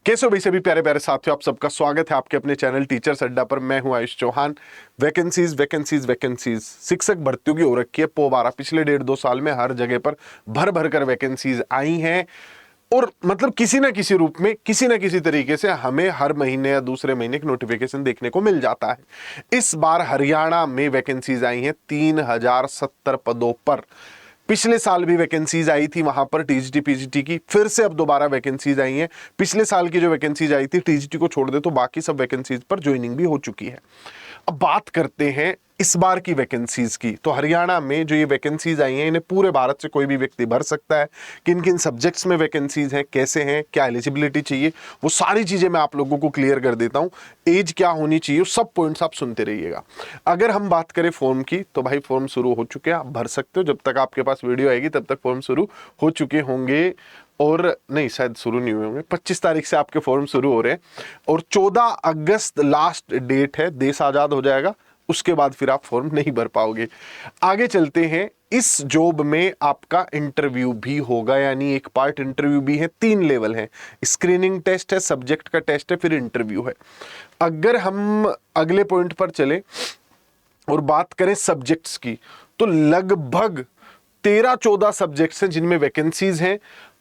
कैसे हो भाई सभी प्यारे प्यारे साथियों, आप सबका स्वागत है आपके अपने चैनल टीचर्स अड्डा पर। मैं हूं Ayush Chauhan. Vacancies vacancies vacancies शिक्षक भर्तियों की हो रखी है पोबारा। पिछले 1.5-2 साल में हर जगह पर भर भर कर वैकेंसीज आई हैं और मतलब किसी ना किसी रूप में किसी ना किसी तरीके से हमें हर महीने या दूसरे महीने की नोटिफिकेशन देखने को मिल जाता है। इस बार हरियाणा में वैकेंसीज आई हैं 3070 पदों पर। पिछले साल भी वैकेंसीज आई थी वहां पर टीजीटी पीजीटी की, फिर से अब दोबारा वैकेंसीज आई हैं। पिछले साल की जो वैकेंसीज आई थी टीजीटी को छोड़ दे तो बाकी सब वैकेंसीज पर ज्वाइनिंग भी हो चुकी है। अब बात करते हैं इस बार की वैकेंसीज की। तो हरियाणा में जो ये वैकेंसीज आई हैं इन्हें पूरे भारत से कोई भी व्यक्ति भर सकता है। किन किन सब्जेक्ट्स में वैकेंसीज हैं, कैसे हैं, क्या एलिजिबिलिटी चाहिए, वो सारी चीजें मैं आप लोगों को क्लियर कर देता हूं। एज क्या होनी चाहिए, वो सब पॉइंट्स आप सुनते रहिएगा। अगर हम बात करें फॉर्म की तो भाई फॉर्म शुरू हो चुके हैं, आप भर सकते हो। जब तक आपके पास वीडियो आएगी तब तक फॉर्म शुरू हो चुके होंगे, और नहीं शायद शुरू नहीं हुए होंगे। 25 तारीख से आपके फॉर्म शुरू हो रहे हैं और 14 अगस्त लास्ट डेट है। देश आजाद हो जाएगा, उसके बाद फिर आप फॉर्म नहीं भर पाओगे। आगे चलते हैं। इस जॉब में आपका इंटरव्यू भी होगा, यानी एक पार्ट इंटरव्यू भी है। 3 लेवल है, स्क्रीनिंग टेस्ट है, सब्जेक्ट का टेस्ट है, फिर इंटरव्यू है। अगर हम अगले पॉइंट पर चले और बात करें सब्जेक्ट्स की तो लगभग 13-14 सब्जेक्ट्स हैं जिनमें वैकेंसीज हैं।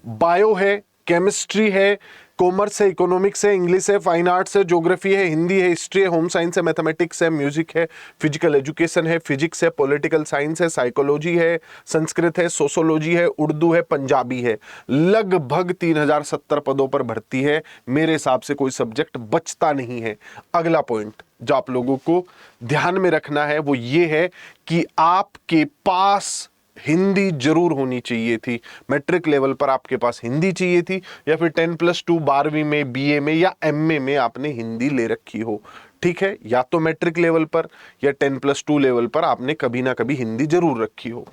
बायो है, केमिस्ट्री है, कॉमर्स है, इकोनॉमिक्स है, इंग्लिश है, फाइन आर्ट्स है, ज्योग्राफी है, हिंदी है, हिस्ट्री है, होम साइंस है, मैथमेटिक्स है, म्यूजिक है, फिजिकल एजुकेशन है, फिजिक्स है, पॉलिटिकल साइंस है, साइकोलॉजी है, संस्कृत है, सोशोलॉजी है, उर्दू है, पंजाबी है। लगभग 3070 पदों पर भर्ती है। मेरे हिसाब से कोई सब्जेक्ट बचता नहीं है। अगला पॉइंट जो आप लोगों को ध्यान में रखना है वो ये है कि आपके पास हिंदी जरूर होनी चाहिए थी। मैट्रिक लेवल पर आपके पास हिंदी चाहिए थी, या फिर 10+2 12वीं में, बीए में या एमए में आपने हिंदी ले रखी हो। ठीक है, या तो मैट्रिक लेवल पर या 10+2 लेवल पर आपने कभी ना कभी हिंदी जरूर रखी हो।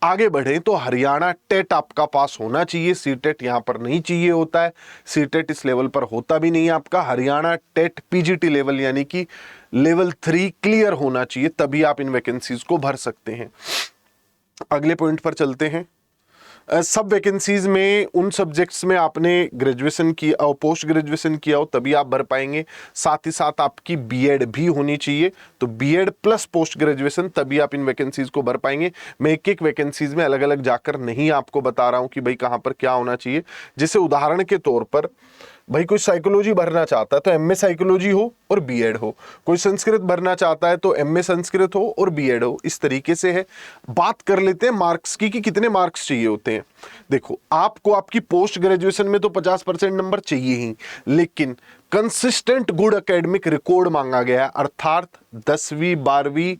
आगे बढ़े तो हरियाणा टेट आपका पास होना चाहिए। सीटेट यहां पर नहीं चाहिए होता है, सीटेट इस लेवल पर होता भी नहीं है आपका। हरियाणा टेट पीजीटी लेवल यानी कि लेवल 3 क्लियर होना चाहिए, तभी आप इन वैकेंसीज को भर सकते हैं। अगले पॉइंट पर चलते हैं। सब वैकेंसीज में उन सब्जेक्ट्स में आपने ग्रेजुएशन किया और पोस्ट ग्रेजुएशन किया हो तभी आप भर पाएंगे। साथ ही साथ आपकी बीएड भी होनी चाहिए, तो बीएड प्लस पोस्ट ग्रेजुएशन, तभी आप इन वैकेंसीज को भर पाएंगे। मैं एक एक वैकेंसीज में अलग अलग जाकर नहीं आपको बता रहा हूं कि भाई कहां पर क्या होना चाहिए। जैसे उदाहरण के तौर पर भाई कोई साइकोलॉजी भरना चाहता है तो एमए साइकोलॉजी हो और बीएड हो। कोई संस्कृत भरना चाहता है तो एमए संस्कृत हो और बीएड हो। इस तरीके से है। बात कर लेते हैं मार्क्स की कि कितने मार्क्स चाहिए होते हैं। देखो, आपको आपकी पोस्ट ग्रेजुएशन में तो 50% नंबर चाहिए ही, लेकिन कंसिस्टेंट गुड एकेडमिक रिकॉर्ड मांगा गया है। अर्थात 10वीं 12वीं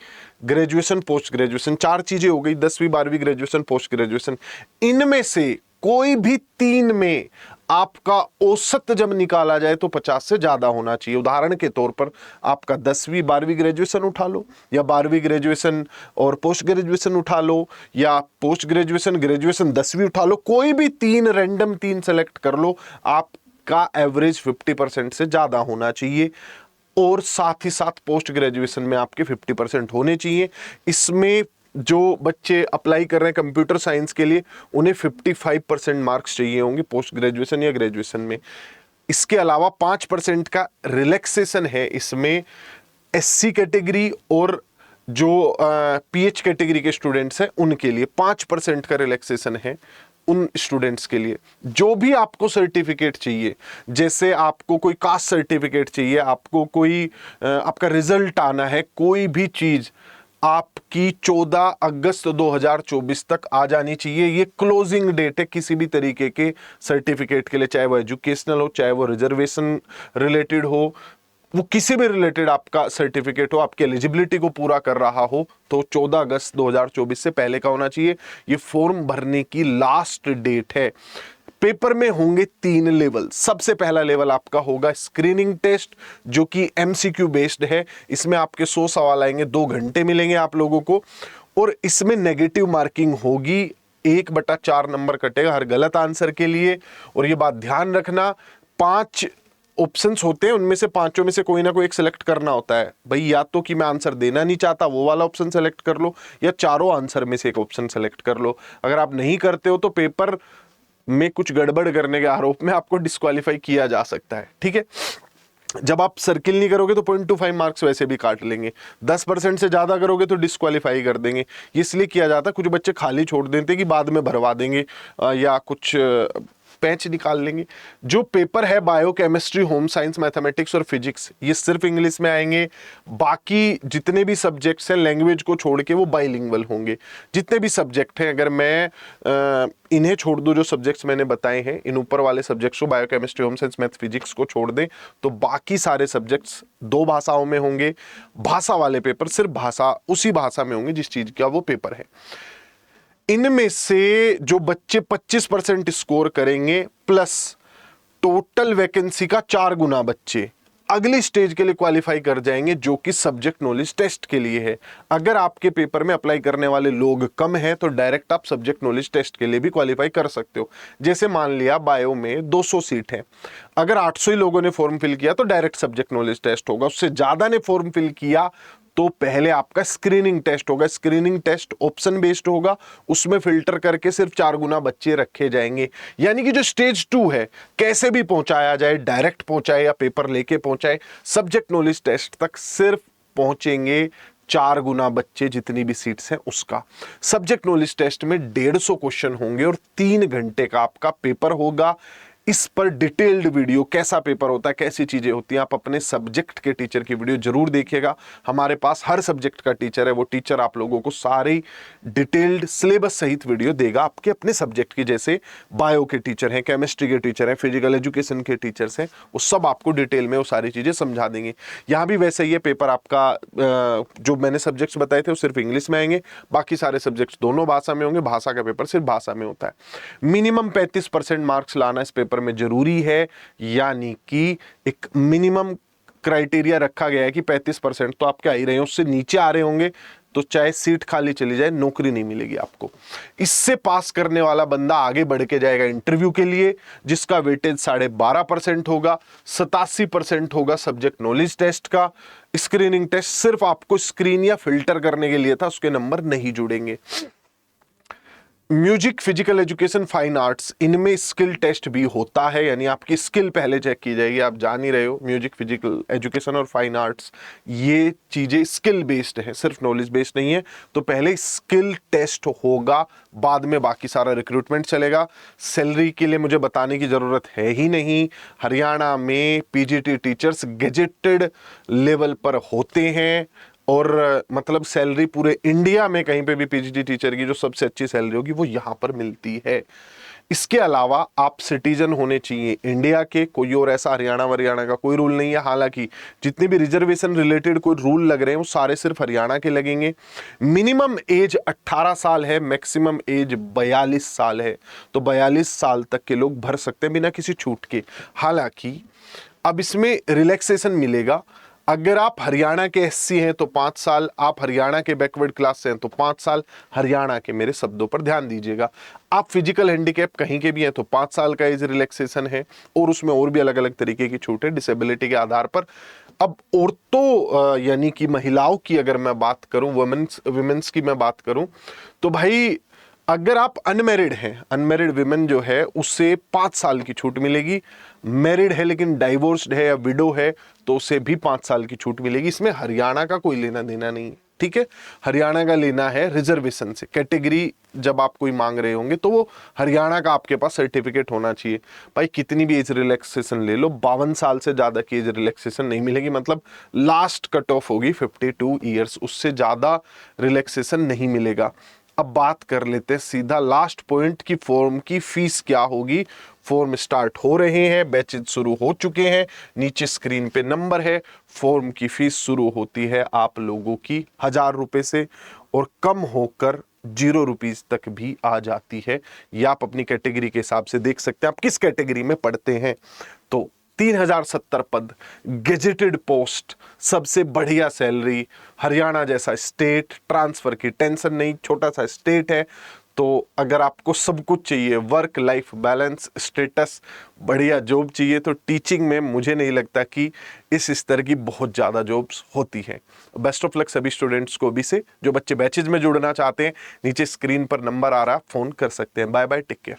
ग्रेजुएशन पोस्ट ग्रेजुएशन, 4 चीजें हो गई, 10वीं 12वीं ग्रेजुएशन पोस्ट ग्रेजुएशन। इनमें से कोई भी 3 में आपका औसत जब निकाला जाए तो 50 से ज्यादा होना चाहिए। उदाहरण के तौर पर आपका 10वीं 12वीं ग्रेजुएशन उठा लो, या 12वीं ग्रेजुएशन और पोस्ट ग्रेजुएशन उठा लो, या पोस्ट ग्रेजुएशन ग्रेजुएशन 10वीं उठा लो। कोई भी 3 रैंडम 3 सेलेक्ट कर लो, आपका एवरेज 50% से ज्यादा होना चाहिए। और साथ ही साथ पोस्ट ग्रेजुएशन में आपके 50% होने चाहिए। इसमें जो बच्चे अप्लाई कर रहे हैं कंप्यूटर साइंस के लिए उन्हें 55% मार्क्स चाहिए होंगे पोस्ट ग्रेजुएशन या ग्रेजुएशन में। इसके अलावा 5% का रिलैक्सेशन है इसमें एससी कैटेगरी और जो पीएच कैटेगरी के स्टूडेंट्स हैं उनके लिए 5% का रिलैक्सेशन है। उन स्टूडेंट्स के लिए जो भी आपको सर्टिफिकेट चाहिए, जैसे आपको कोई कास्ट सर्टिफिकेट चाहिए, आपको कोई आपका रिजल्ट आना है, कोई भी चीज आपकी 14 अगस्त 2024 तक आ जानी चाहिए। ये क्लोजिंग डेट है किसी भी तरीके के सर्टिफिकेट के लिए, चाहे वो एजुकेशनल हो, चाहे वो रिजर्वेशन रिलेटेड हो, वो किसी भी रिलेटेड आपका सर्टिफिकेट हो, आपकी एलिजिबिलिटी को पूरा कर रहा हो, तो 14 अगस्त 2024 से पहले का होना चाहिए। ये फॉर्म भरने की लास्ट डेट है। पेपर में होंगे 3 लेवल। सबसे पहला लेवल आपका होगा स्क्रीनिंग टेस्ट, जो कि एमसीक्यू बेस्ड है। इसमें आपके 100 सवाल आएंगे, 2 घंटे मिलेंगे आप लोगों को, और इसमें नेगेटिव मार्किंग होगी। 1/4 नंबर कटेगा हर गलत आंसर के लिए। और ये बात ध्यान रखना, 5 ऑप्शंस होते हैं, उनमें से 5 में से कोई ना कोई एक सिलेक्ट करना होता है। भाई या तो कि मैं आंसर देना नहीं चाहता, वो वाला ऑप्शन सेलेक्ट कर लो, या चारों आंसर में से एक ऑप्शन सेलेक्ट कर लो। अगर आप नहीं करते हो तो पेपर में कुछ गड़बड़ करने के आरोप में आपको डिस्क्वालीफाई किया जा सकता है। ठीक है, जब आप सर्किल नहीं करोगे तो 0.25 मार्क्स वैसे भी काट लेंगे, 10% से ज्यादा करोगे तो डिस्क्वालीफाई कर देंगे। इसलिए किया जाता है, कुछ बच्चे खाली छोड़ देते हैं कि बाद में भरवा देंगे या कुछ पैच निकाल लेंगे। जो पेपर है bio, chemistry, home science, mathematics और फिजिक्स, ये सिर्फ इंग्लिश में आएंगे। बाकी जितने भी सब्जेक्ट्स हैं लैंग्वेज को छोड़ के वो बाइलिंगुअल होंगे। जितने भी सब्जेक्ट हैं, अगर मैं इन्हें छोड़ दूं, जो सब्जेक्ट्स मैंने बताए हैं, इन ऊपर वाले सब्जेक्ट्स को, bio, chemistry, home science, math, physics को छोड़ दें, तो बाकी सारे सब्जेक्ट्स 2 भाषाओं में होंगे। भाषा वाले पेपर सिर्फ भाषा, उसी भाषा में होंगे जिस चीज का वो पेपर है। इनमें से जो बच्चे 25% स्कोर करेंगे प्लस टोटल वैकेंसी का 4 गुना बच्चे अगली स्टेज के लिए क्वालिफाई कर जाएंगे, जो कि सब्जेक्ट नॉलेज टेस्ट के लिए है। अगर आपके पेपर में अप्लाई करने वाले लोग कम हैं तो डायरेक्ट आप सब्जेक्ट नॉलेज टेस्ट के लिए भी क्वालिफाई कर सकते हो। जैसे मान लिया बायो में 200 सीट है, अगर 800 ही लोगों ने फॉर्म फिल किया तो डायरेक्ट सब्जेक्ट नॉलेज टेस्ट होगा। उससे ज्यादा ने फॉर्म फिल किया तो पहले आपका स्क्रीनिंग टेस्ट होगा। स्क्रीनिंग टेस्ट ऑप्शन बेस्ड होगा, उसमें फिल्टर करके सिर्फ 4 गुना बच्चे रखे जाएंगे। यानी कि जो स्टेज 2 है, कैसे भी पहुंचाया जाए, डायरेक्ट पहुंचाए या पेपर लेके पहुंचाए, सब्जेक्ट नॉलेज टेस्ट तक सिर्फ पहुंचेंगे 4 गुना बच्चे, जितनी भी सीट्स हैं उसका। सब्जेक्ट नॉलेज टेस्ट में 150 क्वेश्चन होंगे और 3 घंटे का आपका पेपर होगा। इस पर डिटेल्ड वीडियो, कैसा पेपर होता है, कैसी चीजें होती हैं, आप अपने सब्जेक्ट के टीचर की वीडियो जरूर देखिएगा। हमारे पास हर सब्जेक्ट का टीचर है, वो टीचर आप लोगों को सारी डिटेल्ड सिलेबस सहित वीडियो देगा आपके अपने सब्जेक्ट की। जैसे बायो के टीचर हैं, केमिस्ट्री के टीचर हैं, फिजिकल एजुकेशन के टीचर्स हैं, वो सब आपको डिटेल में वो सारी चीजें समझा देंगे। यहाँ भी वैसे ही है, पेपर आपका जो मैंने सब्जेक्ट्स बताए थे वो सिर्फ इंग्लिश में आएंगे, बाकी सारे सब्जेक्ट्स दोनों भाषा में होंगे। भाषा का पेपर सिर्फ भाषा में होता है। मिनिमम 35% मार्क्स लाना इस पेपर में जरूरी है, यानी कि एक मिनिमम क्राइटेरिया रखा गया है कि 35% तो आपके आ ही रहे हैं, उससे नीचे आ रहे होंगे तो चाहे सीट खाली चली जाए, नौकरी नहीं मिलेगी आपको। इससे पास करने वाला बंदा आगे बढ़ के जाएगा इंटरव्यू के लिए, जिसका वेटेज 12.5% होगा। 87% होगा सब्जेक्ट नॉलेज टेस्ट का। स्क्रीनिंग टेस्ट सिर्फ आपको स्क्रीन या फिल्टर करने के लिए था, उसके नंबर नहीं जुड़ेंगे। Music, physical education, fine arts, इनमें स्किल टेस्ट भी होता है, यानी आपकी स्किल पहले चेक की जाएगी। आप जान ही रहे हो, म्यूजिक, फिजिकल एजुकेशन और फाइन आर्ट्स ये चीजें स्किल बेस्ड है, सिर्फ नॉलेज बेस्ड नहीं है। तो पहले स्किल टेस्ट होगा, बाद में बाकी सारा रिक्रूटमेंट चलेगा। सैलरी के लिए मुझे बताने की जरूरत है ही नहीं। हरियाणा में पीजीटी टीचर्स गेजेटेड लेवल पर होते हैं और मतलब सैलरी पूरे इंडिया में कहीं पे भी पीजीटी टीचर की जो सबसे अच्छी सैलरी होगी वो यहां पर मिलती है। इसके अलावा आप सिटीजन होने चाहिए इंडिया के, कोई और ऐसा हरियाणा का कोई रूल नहीं है। हालांकि जितने भी रिजर्वेशन रिलेटेड कोई रूल लग रहे हैं वो सारे सिर्फ हरियाणा के लगेंगे। मिनिमम एज 18 साल है, मैक्सिमम एज 42 साल है, तो 42 साल तक के लोग भर सकते हैं बिना किसी छूट के। हालांकि अब इसमें रिलैक्सेशन मिलेगा। अगर आप हरियाणा के एससी हैं तो 5 साल, आप हरियाणा के बैकवर्ड क्लास से हैं तो 5 साल। हरियाणा के मेरे शब्दों पर ध्यान दीजिएगा। आप फिजिकल हैंडीकैप कहीं के भी हैं तो 5 साल का एज रिलैक्सेशन है, और उसमें और भी अलग अलग तरीके की छूट है डिसेबिलिटी के आधार पर। अब औरतों यानी कि महिलाओं की अगर मैं बात करूं, वुमेन्स की मैं बात करूं, तो भाई अगर आप अनमैरिड हैं, अनमैरिड विमेन जो है उससे 5 साल की छूट मिलेगी। मैरिड है लेकिन डाइवोर्स्ड है या विडो है तो उसे भी 5 साल की छूट मिलेगी। इसमें हरियाणा का कोई लेना देना नहीं, ठीक है। हरियाणा का लेना है रिजर्वेशन से। कैटेगरी जब आप कोई मांग रहे होंगे तो वो हरियाणा का आपके पास सर्टिफिकेट होना चाहिए। भाई कितनी भी एज रिलैक्सेशन ले लो, 52 साल से ज्यादा की एज रिलैक्सेशन नहीं मिलेगी, मतलब लास्ट कट ऑफ होगी 52 ईयर्स, उससे ज्यादा रिलैक्सेशन नहीं मिलेगा। अब बात कर लेते हैं सीधा लास्ट पॉइंट की फॉर्म की फीस क्या होगी। फॉर्म स्टार्ट हो रहे हैं, बैचेज शुरू हो चुके हैं, नीचे स्क्रीन पे नंबर है। फॉर्म की फीस शुरू होती है आप लोगों की 1000 रुपए से और कम होकर 0 रुपीज तक भी आ जाती है। ये आप अपनी कैटेगरी के हिसाब से देख सकते हैं आप किस कैटेगरी में पढ़ते हैं। तो 3070 पद, गेजेटेड पोस्ट, सबसे बढ़िया सैलरी, हरियाणा जैसा स्टेट, ट्रांसफर की टेंशन नहीं, छोटा सा स्टेट है। तो अगर आपको सब कुछ चाहिए, वर्क लाइफ बैलेंस, स्टेटस, बढ़िया जॉब चाहिए, तो टीचिंग में मुझे नहीं लगता कि इस स्तर की बहुत ज़्यादा जॉब्स होती हैं। बेस्ट ऑफ लक सभी स्टूडेंट्स को भी से। जो बच्चे बैचेज में जुड़ना चाहते हैं, नीचे स्क्रीन पर नंबर आ रहा है, फ़ोन कर सकते हैं। Bye bye, take care.